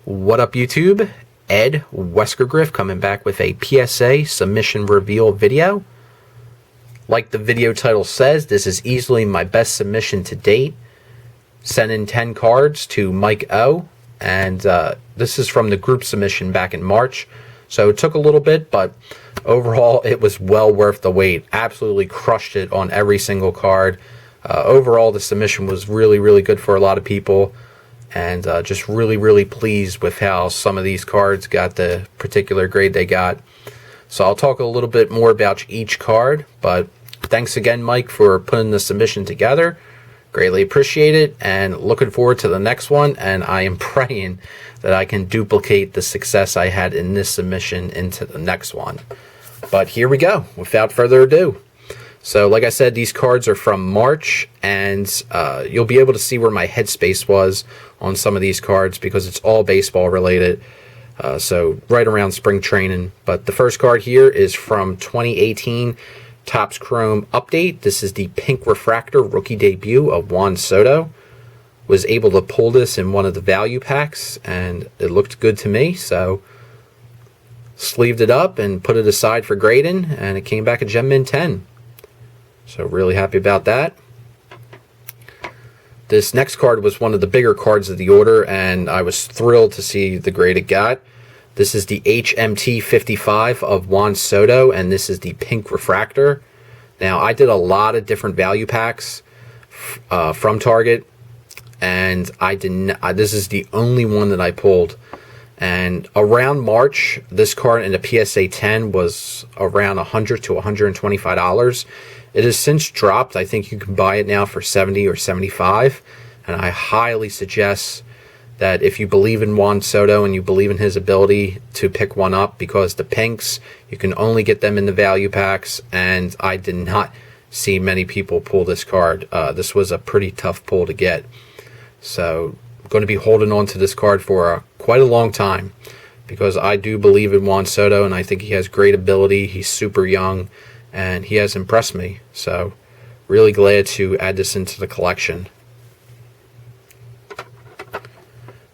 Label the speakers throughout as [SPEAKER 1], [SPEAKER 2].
[SPEAKER 1] What up, YouTube? Ed, WeskerGriff, coming back with a PSA submission reveal video. Like the video title says, this is easily my best submission to date. Sent in 10 cards to Mike O, and this is from the group submission back in March. So it took a little bit, but overall it was well worth the wait. Absolutely crushed it on every single card. Overall, the submission was really good for a lot of people. And just really pleased with how some of these cards got the particular grade they got. So I'll talk a little bit more about each card, but thanks again, Mike, for putting the submission together. Greatly appreciate it, and looking forward to the next one, and I am praying that I can duplicate the success I had in this submission into the next one. But here we go, without further ado. So like I said, these cards are from March, and you'll be able to see where my headspace was on some of these cards because it's all baseball related. So right around spring training. But the first card here is from 2018 Topps Chrome Update. This is the Pink Refractor rookie debut of Juan Soto. Was able to pull this in one of the value packs, and it looked good to me. So sleeved it up and put it aside for grading, and it came back a Gem Mint 10. So really happy about that. This next card was one of the bigger cards of the order, and I was thrilled to see the grade it got. This is the HMT 55 of Juan Soto, and this is the Pink Refractor. Now, I did a lot of different value packs from Target, and this is the only one that I pulled. And around March, this card in the PSA 10 was around $100 to $125. It has since dropped. I think you can buy it now for $70 or $75. And I highly suggest that if you believe in Juan Soto and you believe in his ability to pick one up, because the pinks, you can only get them in the value packs, and I did not see many people pull this card. This was a pretty tough pull to get. So I'm going to be holding on to this card for quite a long time because I do believe in Juan Soto, and I think he has great ability. He's super young, and he has impressed me. So really glad to add this into the collection.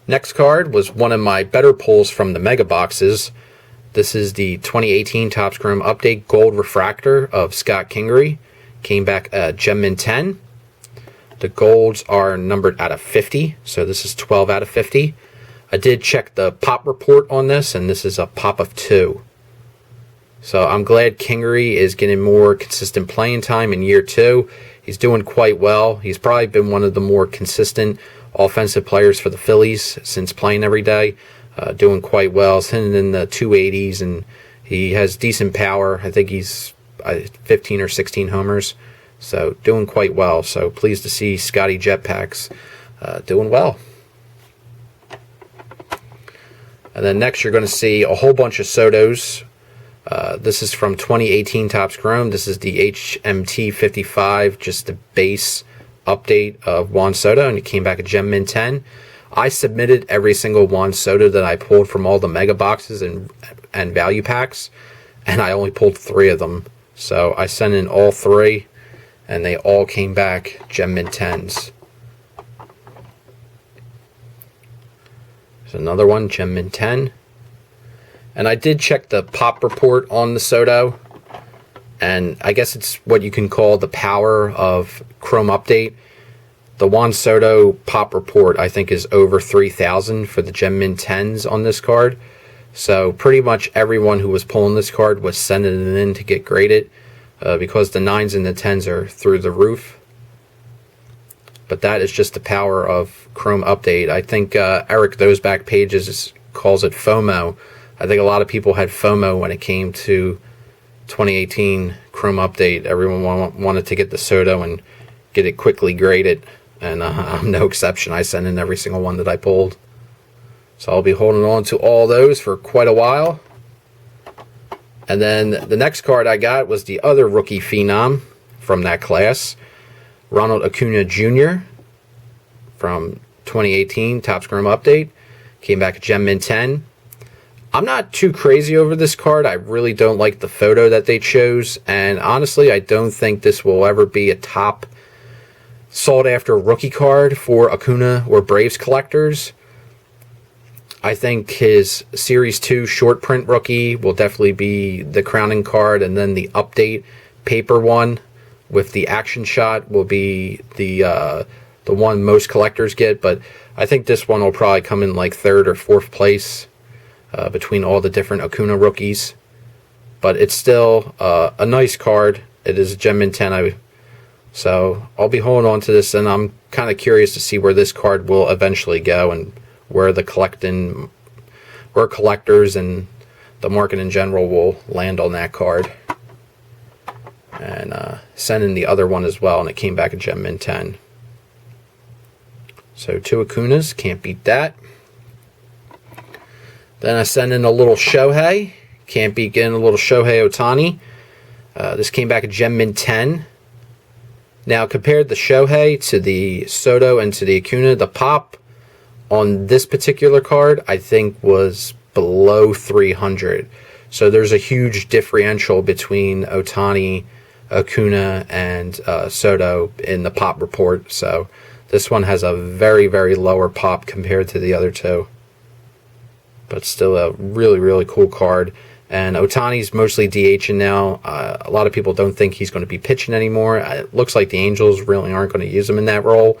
[SPEAKER 1] Next card was one of my better pulls from the mega boxes. This is the 2018 Topps Chrome Update Gold Refractor of Scott Kingery. Came back a Gem Mint 10. The golds are numbered out of 50, so this is 12 out of 50. I did check the pop report on this, and this is a pop of 2. So I'm glad Kingery is getting more consistent playing time in year 2. He's doing quite well. He's probably been one of the more consistent offensive players for the Phillies since playing every day. Doing quite well. He's hitting in the 280s, and he has decent power. I think he's 15 or 16 homers. So doing quite well. So pleased to see Scotty Jetpacks doing well. And then next you're going to see a whole bunch of Sotos. This is from 2018 Topps Chrome. This is the HMT 55, just the base update of Juan Soto, and it came back a Gem Mint 10. I submitted every single Juan Soto that I pulled from all the mega boxes and value packs, and I only pulled 3 of them. So I sent in all 3, and they all came back Gem Mint 10s. There's another one, Gem Mint 10. And I did check the pop report on the Soto, and I guess it's what you can call the power of Chrome Update. The Juan Soto pop report, I think, is over 3,000 for the Gem Mint 10s on this card. So pretty much everyone who was pulling this card was sending it in to get graded because the 9s and the 10s are through the roof. But that is just the power of Chrome Update. I think Eric Thosback Pages calls it FOMO. I think a lot of people had FOMO when it came to 2018 Chrome Update. Everyone wanted to get the Soto and get it quickly graded, and I'm no exception. I sent in every single one that I pulled. So I'll be holding on to all those for quite a while. And then the next card I got was the other rookie phenom from that class, Ronald Acuna Jr. from 2018 Topps Chrome Update. Came back a Gem Mint 10. I'm not too crazy over this card. I really don't like the photo that they chose, and honestly, I don't think this will ever be a top sought after rookie card for Acuna or Braves collectors. I think his Series 2 short print rookie will definitely be the crowning card, and then the update paper one with the action shot will be the one most collectors get. But I think this one will probably come in like 3rd or 4th place between all the different Acuna rookies. But it's still a nice card. It is a Gem Mint 10. So I'll be holding on to this, and I'm kind of curious to see where this card will eventually go and where collectors and the market in general will land on that card. And sent in the other one as well, and it came back a Gem Mint 10. So 2 Acunas, can't beat that. Then I sent in a little Shohei, can't beat getting a little Shohei Ohtani. This came back a Gem Mint 10. Now, compared the Shohei to the Soto and to the Acuna, the pop on this particular card, I think, was below 300. So there's a huge differential between Ohtani, Acuna, and Soto in the pop report. So this one has a very, very lower pop compared to the other two. But still a really, really cool card. And Ohtani's mostly DHing now. A lot of people don't think he's going to be pitching anymore. It looks like the Angels really aren't going to use him in that role.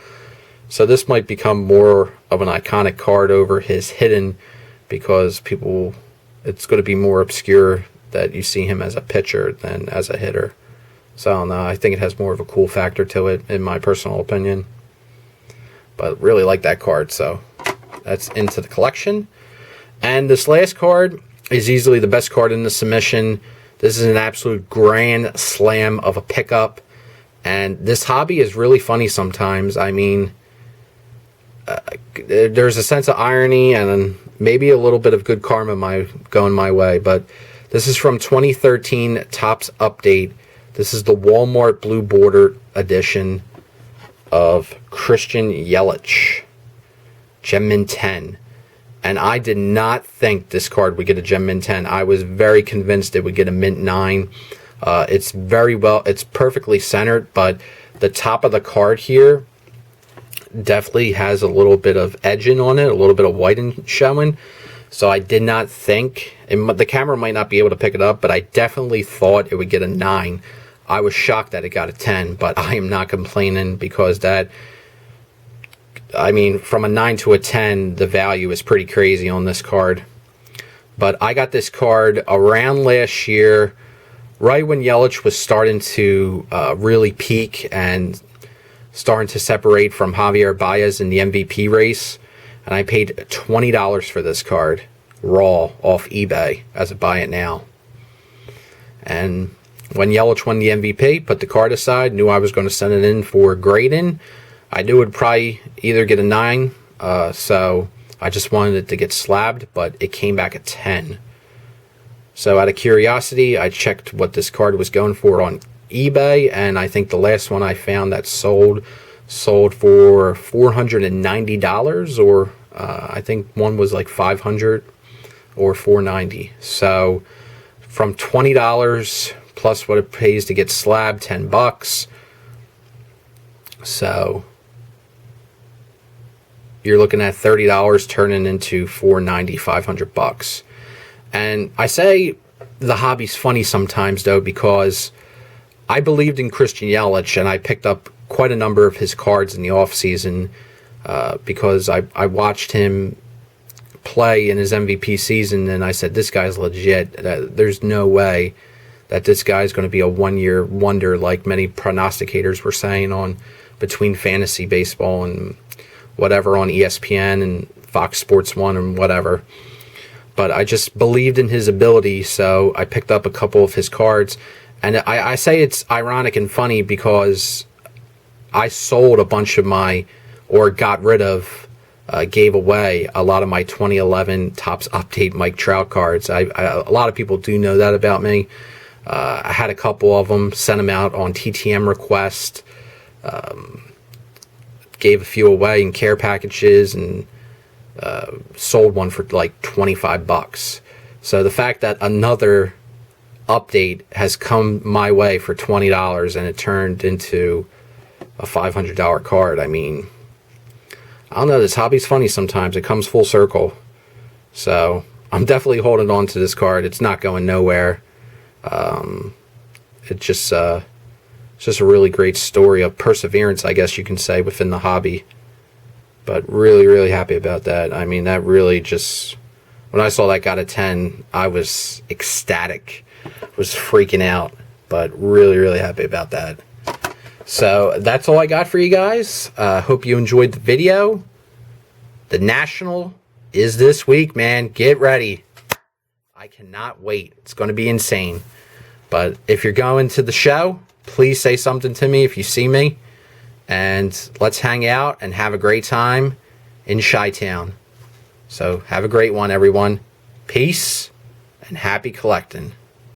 [SPEAKER 1] So this might become more of an iconic card over his hitting, because it's going to be more obscure that you see him as a pitcher than as a hitter. So I don't know. I think it has more of a cool factor to it, in my personal opinion. But really like that card, so that's into the collection. And this last card is easily the best card in the submission. This is an absolute grand slam of a pickup. And this hobby is really funny sometimes. I mean, there's a sense of irony and maybe a little bit of good karma going my way. But this is from 2013 Topps Update. This is the Walmart Blue Border edition of Christian Yelich, Gem Mint 10. And I did not think this card would get a Gem Mint 10. I was very convinced it would get a Mint 9. It's perfectly centered, but the top of the card here definitely has a little bit of edging on it, a little bit of whiting showing. So I did not think, and the camera might not be able to pick it up, but I definitely thought it would get a 9. I was shocked that it got a 10, but I am not complaining, because from a 9 to a 10, the value is pretty crazy on this card. But I got this card around last year, right when Yelich was starting to really peak and starting to separate from Javier Baez in the MVP race. And I paid $20 for this card, raw, off eBay, as a buy it now. And when Yelich won the MVP, put the card aside, knew I was going to send it in for grading. I knew it would probably either get a 9, so I just wanted it to get slabbed, but it came back a 10. So out of curiosity, I checked what this card was going for on eBay, and I think the last one I found that sold for $490, or I think one was like $500 or $490. So from $20 plus what it pays to get slabbed, $10. So you're looking at $30 turning into $490, $500. And I say the hobby's funny sometimes, though, because I believed in Christian Yelich, and I picked up quite a number of his cards in the offseason because I watched him play in his MVP season, and I said, this guy's legit. There's no way that this guy's going to be a one-year wonder like many prognosticators were saying on between fantasy baseball and whatever on ESPN and Fox Sports 1 and whatever. But I just believed in his ability, so I picked up a couple of his cards. And I say it's ironic and funny because I sold a bunch of got rid of, gave away a lot of my 2011 Topps Update Mike Trout cards. A lot of people do know that about me. I had a couple of them, sent them out on TTM request, gave a few away in care packages, and sold one for like $25. So the fact that another update has come my way for $20 and it turned into a $500 card, I mean, I don't know, this hobby's funny sometimes. It comes full circle. So I'm definitely holding on to this card. It's not going nowhere. It's just a really great story of perseverance, I guess you can say, within the hobby. But really, really happy about that. I mean, that really just, when I saw that got a 10, I was ecstatic. Was freaking out. But really, really happy about that. So that's all I got for you guys. Hope you enjoyed the video. The National is this week, man. Get ready. I cannot wait. It's going to be insane. But if you're going to the show, please say something to me if you see me. And let's hang out and have a great time in Chi-Town. So have a great one, everyone. Peace and happy collecting.